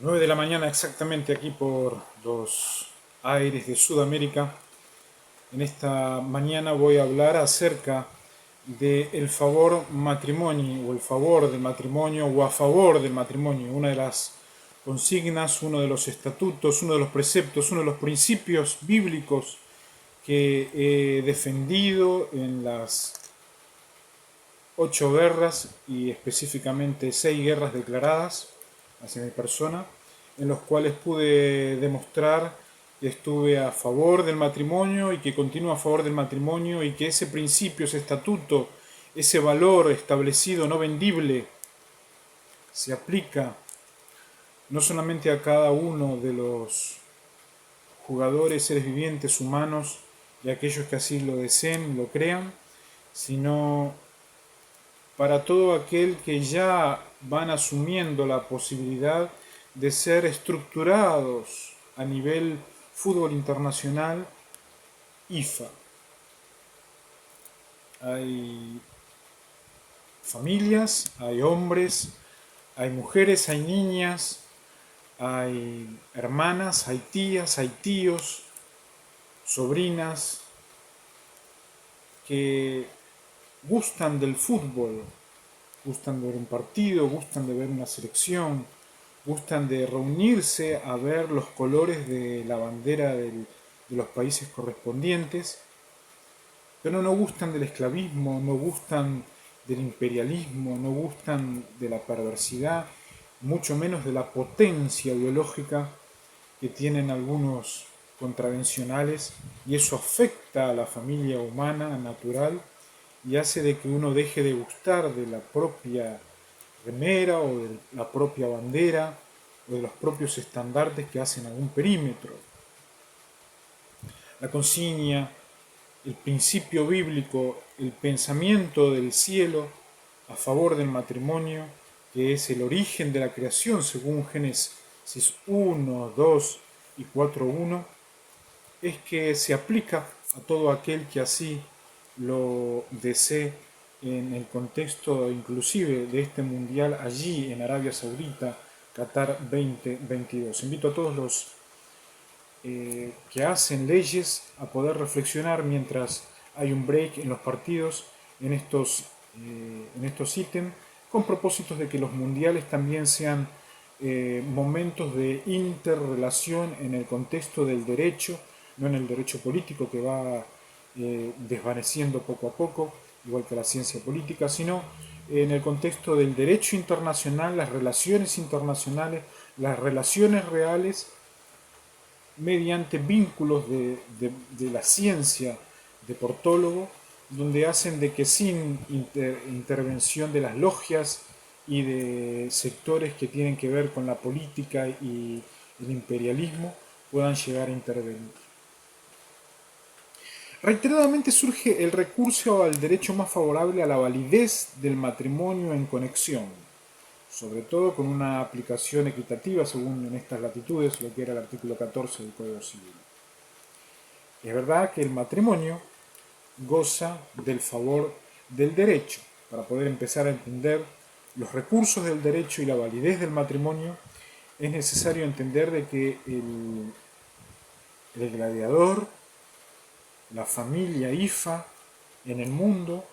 9 de la mañana exactamente aquí por los aires de Sudamérica. En esta mañana voy a hablar acerca del favor matrimonio o el favor del matrimonio o a favor del matrimonio, una de las consignas, uno de los estatutos, uno de los preceptos, uno de los principios bíblicos que he defendido en las 8 guerras y específicamente 6 guerras declaradas hacia mi persona, en los cuales pude demostrar que estuve a favor del matrimonio y que continúo a favor del matrimonio y que ese principio, ese estatuto, ese valor establecido no vendible se aplica no solamente a cada uno de los jugadores, seres vivientes, humanos y aquellos que así lo deseen, lo crean, sino para todo aquel que ya van asumiendo la posibilidad de ser estructurados a nivel fútbol internacional IFA. Hay familias, hay hombres, hay mujeres, hay niñas, hay hermanas, hay tías, hay tíos, sobrinas que gustan del fútbol, gustan de ver un partido, gustan de ver una selección, gustan de reunirse a ver los colores de la bandera de los países correspondientes, pero no gustan del esclavismo, no gustan del imperialismo, no gustan de la perversidad, mucho menos de la potencia biológica que tienen algunos contravencionales, y eso afecta a la familia humana natural y hace de que uno deje de gustar de la propia remera o de la propia bandera o de los propios estandartes que hacen algún perímetro. La consigna, el principio bíblico, el pensamiento del cielo a favor del matrimonio, que es el origen de la creación según Génesis 1, 2 y 4.1, es que se aplica a todo aquel que así lo desee en el contexto inclusive de este mundial allí en Arabia Saudita, Qatar 2022. Invito a todos los que hacen leyes a poder reflexionar mientras hay un break en los partidos en estos ítems, con propósitos de que los mundiales también sean momentos de interrelación en el contexto del derecho, no en el derecho político que va desvaneciendo poco a poco, igual que la ciencia política, sino en el contexto del derecho internacional, las relaciones internacionales, las relaciones reales mediante vínculos de la ciencia de portólogo, donde hacen de que sin intervención de las logias y de sectores que tienen que ver con la política y el imperialismo puedan llegar a intervenir. Reiteradamente surge el recurso al derecho más favorable a la validez del matrimonio en conexión, sobre todo con una aplicación equitativa según en estas latitudes, lo que era el artículo 14 del Código Civil. Es verdad que el matrimonio goza del favor del derecho. Para poder empezar a entender los recursos del derecho y la validez del matrimonio, es necesario entender de que el gladiador, la familia IFA en el mundo,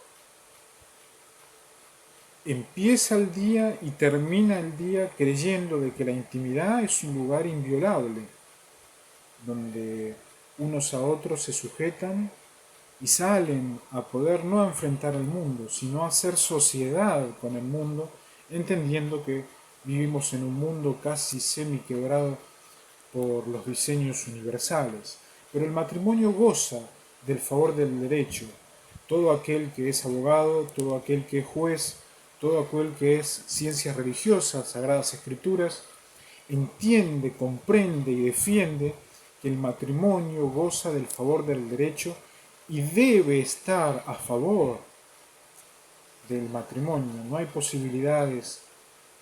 empieza el día y termina el día creyendo de que la intimidad es un lugar inviolable, donde unos a otros se sujetan y salen a poder no enfrentar al mundo, sino a hacer sociedad con el mundo, entendiendo que vivimos en un mundo casi semi-quebrado por los diseños universales. Pero el matrimonio goza del favor del derecho. Todo aquel que es abogado, todo aquel que es juez, todo aquel que es ciencias religiosas, sagradas escrituras, entiende, comprende y defiende que el matrimonio goza del favor del derecho y debe estar a favor del matrimonio. No hay posibilidades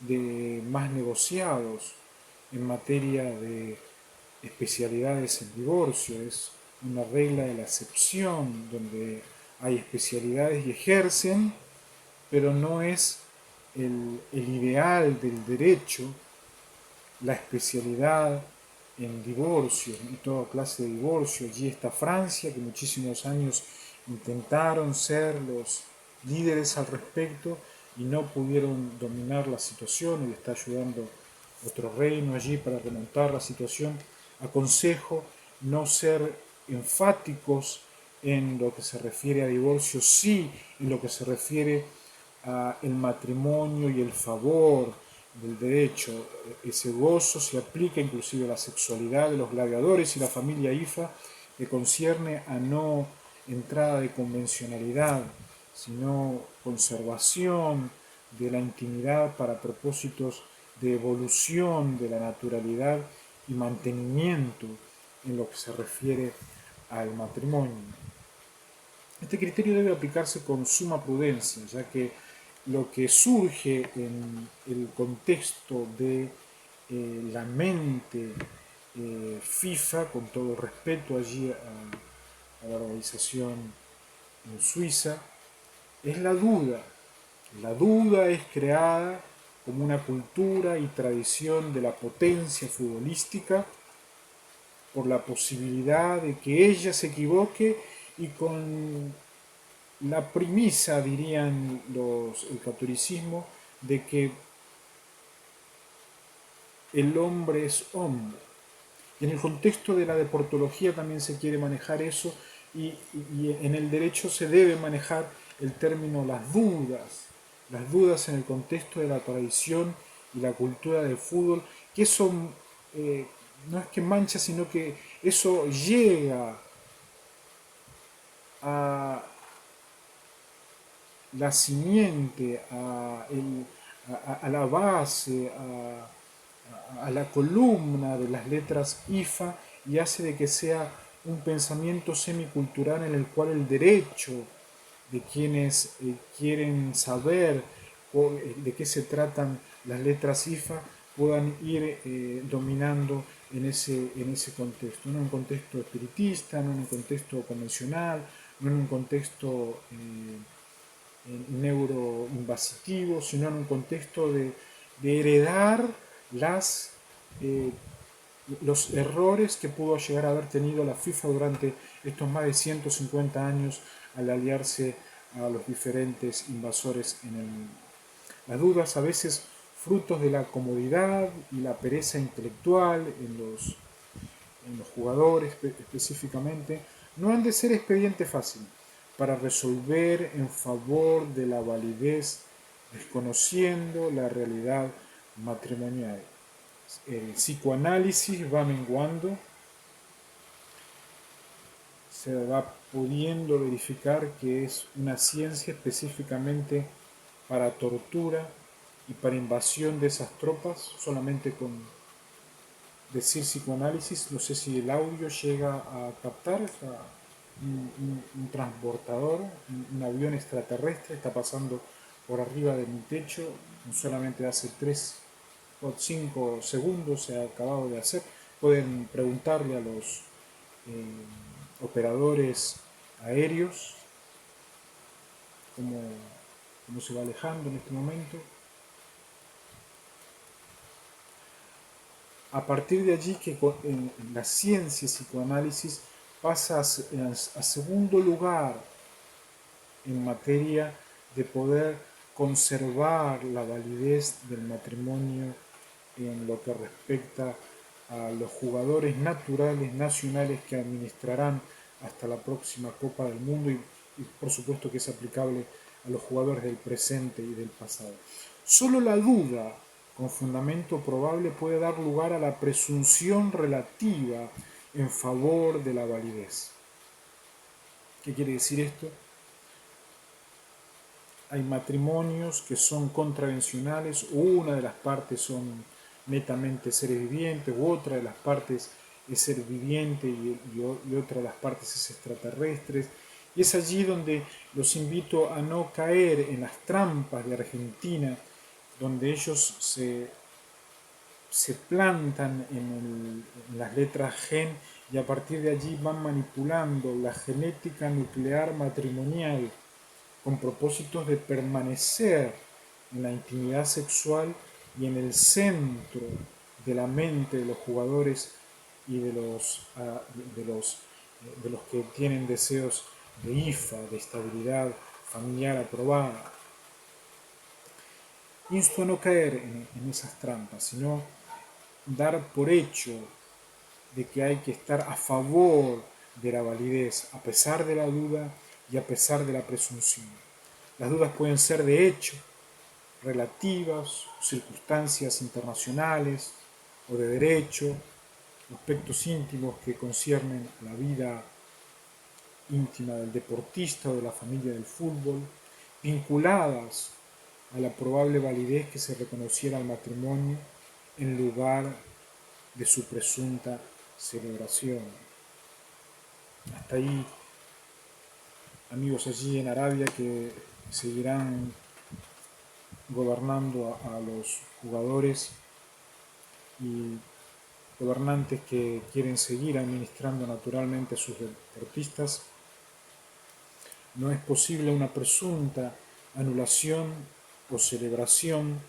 de más negociados en materia de especialidades en divorcio. Es una regla de la excepción donde hay especialidades y ejercen, pero no es el ideal del derecho la especialidad en divorcios y toda clase de divorcios. Allí está Francia, que muchísimos años intentaron ser los líderes al respecto y no pudieron dominar la situación, y está ayudando otro reino allí para remontar la situación. Aconsejo no ser enfáticos en lo que se refiere a divorcio, sí en lo que se refiere a el matrimonio y el favor del derecho. Ese gozo se aplica inclusive a la sexualidad de los gladiadores y la familia Ifa, que concierne a no entrada de convencionalidad, sino conservación de la intimidad para propósitos de evolución de la naturalidad y mantenimiento en lo que se refiere al matrimonio. Este criterio debe aplicarse con suma prudencia, ya que lo que surge en el contexto de la mente FIFA, con todo respeto allí a la organización suiza, es la duda. La duda es creada como una cultura y tradición de la potencia futbolística por la posibilidad de que ella se equivoque y con la premisa, dirían el catolicismo, de que el hombre es hombre. Y en el contexto de la deportología también se quiere manejar eso y en el derecho se debe manejar el término las dudas en el contexto de la tradición y la cultura del fútbol, que eso no es que mancha, sino que eso llega a la simiente, a la base, a la columna de las letras IFA y hace de que sea un pensamiento semicultural en el cual el derecho de quienes quieren saber de qué se tratan las letras IFA puedan ir dominando en ese contexto, no en un contexto espiritista, no en un contexto convencional, no en un contexto neuroinvasitivo, sino en un contexto de heredar las, eh, los errores que pudo llegar a haber tenido la FIFA durante estos más de 150 años al aliarse a los diferentes invasores en el mundo. Las dudas a veces frutos de la comodidad y la pereza intelectual en los jugadores específicamente, no han de ser expediente fácil para resolver en favor de la validez, desconociendo la realidad matrimonial. El psicoanálisis va menguando, se va pudiendo verificar que es una ciencia específicamente para tortura y para invasión de esas tropas, solamente con decir psicoanálisis. No sé si el audio llega a captar, o sea, un transportador, un avión extraterrestre está pasando por arriba de mi techo, solamente hace 3 o 5 segundos se ha acabado de hacer. Pueden preguntarle a los operadores aéreos cómo, cómo se va alejando en este momento. A partir de allí que en la ciencia psicoanálisis pasa a segundo lugar en materia de poder conservar la validez del matrimonio en lo que respecta a los jugadores naturales nacionales que administrarán hasta la próxima Copa del Mundo y por supuesto que es aplicable a los jugadores del presente y del pasado. Solo la duda con fundamento probable puede dar lugar a la presunción relativa en favor de la validez. ¿Qué quiere decir esto? Hay matrimonios que son contravencionales, una de las partes son netamente seres vivientes, u otra de las partes es ser viviente y otra de las partes es extraterrestres. Y es allí donde los invito a no caer en las trampas de Argentina, donde ellos se plantan en las letras gen y a partir de allí van manipulando la genética nuclear matrimonial con propósitos de permanecer en la intimidad sexual y en el centro de la mente de los jugadores y de los que tienen deseos de IFA, de estabilidad familiar aprobada. Insto a no caer en esas trampas, sino dar por hecho de que hay que estar a favor de la validez, a pesar de la duda y a pesar de la presunción. Las dudas pueden ser de hecho, relativas, circunstancias internacionales o de derecho, aspectos íntimos que conciernen a la vida íntima del deportista o de la familia del fútbol, vinculadas a la probable validez que se reconociera al matrimonio en lugar de su presunta celebración. Hasta ahí, amigos allí en Arabia que seguirán gobernando a los jugadores y gobernantes que quieren seguir administrando naturalmente a sus deportistas. No es posible una presunta anulación o celebración,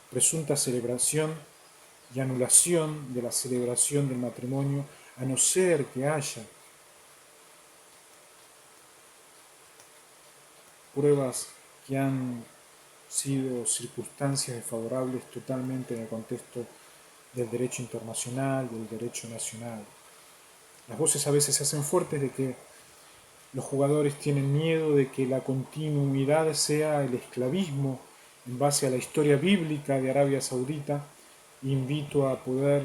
presunta celebración y anulación de la celebración del matrimonio, a no ser que haya pruebas que han sido circunstancias desfavorables totalmente en el contexto del derecho internacional, del derecho nacional. Las voces a veces se hacen fuertes de que los jugadores tienen miedo de que la continuidad sea el esclavismo en base a la historia bíblica de Arabia Saudita. Invito a poder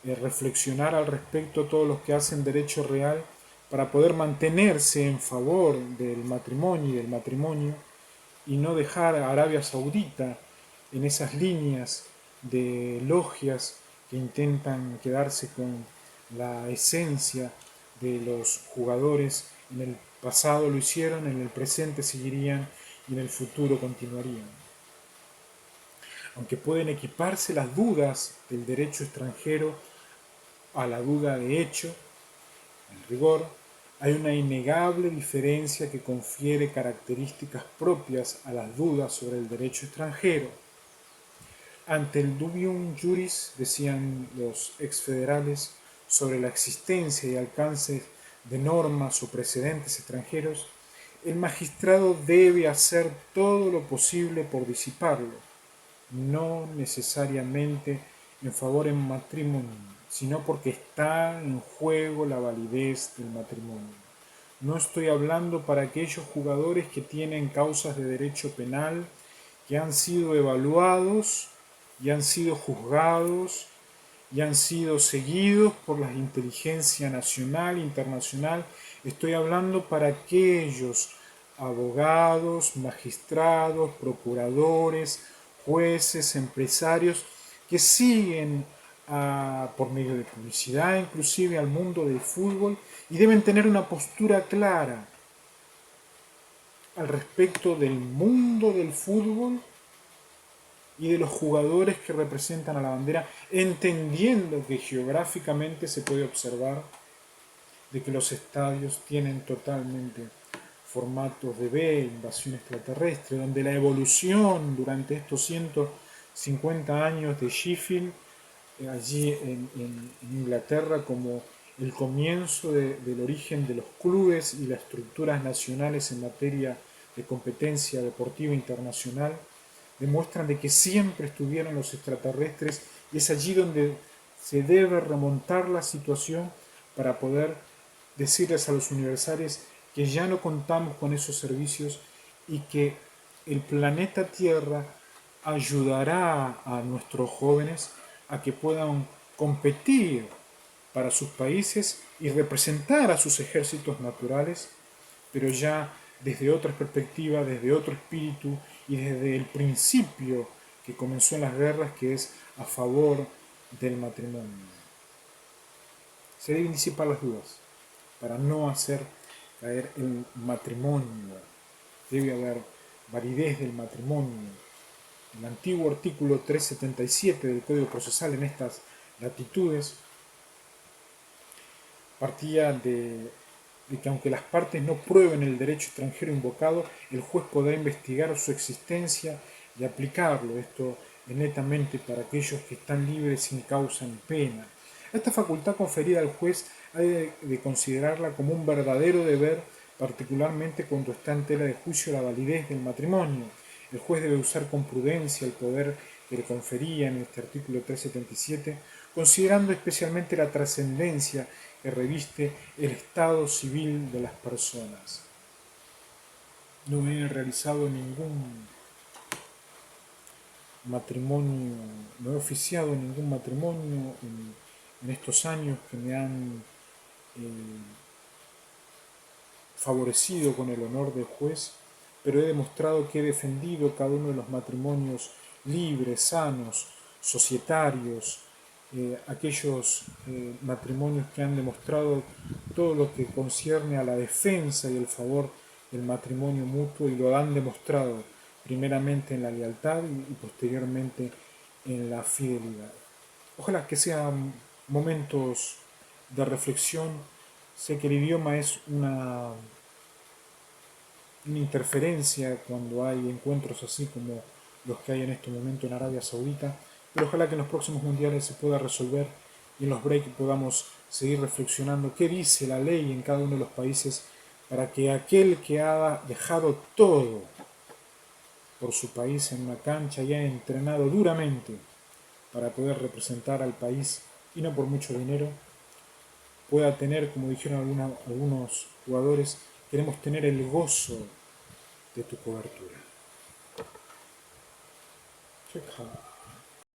reflexionar al respecto todos los que hacen derecho real para poder mantenerse en favor del matrimonio y no dejar a Arabia Saudita en esas líneas de logias que intentan quedarse con la esencia de los jugadores. En el pasado lo hicieron, en el presente seguirían y en el futuro continuarían. Aunque pueden equiparse las dudas del derecho extranjero a la duda de hecho, en rigor, hay una innegable diferencia que confiere características propias a las dudas sobre el derecho extranjero. Ante el dubium juris, decían los exfederales, sobre la existencia y alcance de normas o precedentes extranjeros, el magistrado debe hacer todo lo posible por disiparlo, no necesariamente en favor del matrimonio, sino porque está en juego la validez del matrimonio. No estoy hablando para aquellos jugadores que tienen causas de derecho penal, que han sido evaluados y han sido juzgados y han sido seguidos por la inteligencia nacional e internacional. Estoy hablando para aquellos abogados, magistrados, procuradores, jueces, empresarios que siguen por medio de publicidad inclusive al mundo del fútbol y deben tener una postura clara al respecto del mundo del fútbol y de los jugadores que representan a la bandera, entendiendo que geográficamente se puede observar de que los estadios tienen totalmente formatos de B, invasión extraterrestre, donde la evolución durante estos 150 años de Sheffield, allí en Inglaterra, como el comienzo del origen de los clubes y las estructuras nacionales en materia de competencia deportiva internacional, demuestran de que siempre estuvieron los extraterrestres y es allí donde se debe remontar la situación para poder decirles a los universales que ya no contamos con esos servicios y que el planeta Tierra ayudará a nuestros jóvenes a que puedan competir para sus países y representar a sus ejércitos naturales, pero ya desde otra perspectiva, desde otro espíritu y desde el principio que comenzó en las guerras, que es a favor del matrimonio. Se deben disipar las dudas para no hacer caer el matrimonio. Debe haber validez del matrimonio. El antiguo artículo 377 del Código Procesal en estas latitudes partía de que aunque las partes no prueben el derecho extranjero invocado, el juez podrá investigar su existencia y aplicarlo. Esto es netamente para aquellos que están libres sin causa ni pena. Esta facultad conferida al juez ha de considerarla como un verdadero deber, particularmente cuando está en tela de juicio la validez del matrimonio. El juez debe usar con prudencia el poder que le confería en este artículo 377, considerando especialmente la trascendencia que reviste el estado civil de las personas. No he realizado ningún matrimonio, no he oficiado ningún matrimonio en estos años que me han favorecido con el honor del juez, pero he demostrado que he defendido cada uno de los matrimonios libres, sanos, societarios, aquellos matrimonios que han demostrado todo lo que concierne a la defensa y el favor del matrimonio mutuo, y lo han demostrado primeramente en la lealtad y posteriormente en la fidelidad. Ojalá que sean momentos de reflexión. Sé que el idioma es una interferencia cuando hay encuentros así como los que hay en este momento en Arabia Saudita, pero ojalá que en los próximos mundiales se pueda resolver y en los breaks podamos seguir reflexionando qué dice la ley en cada uno de los países para que aquel que ha dejado todo por su país en una cancha y ha entrenado duramente para poder representar al país y no por mucho dinero, pueda tener, como dijeron algunos jugadores, queremos tener el gozo de tu cobertura. Check out.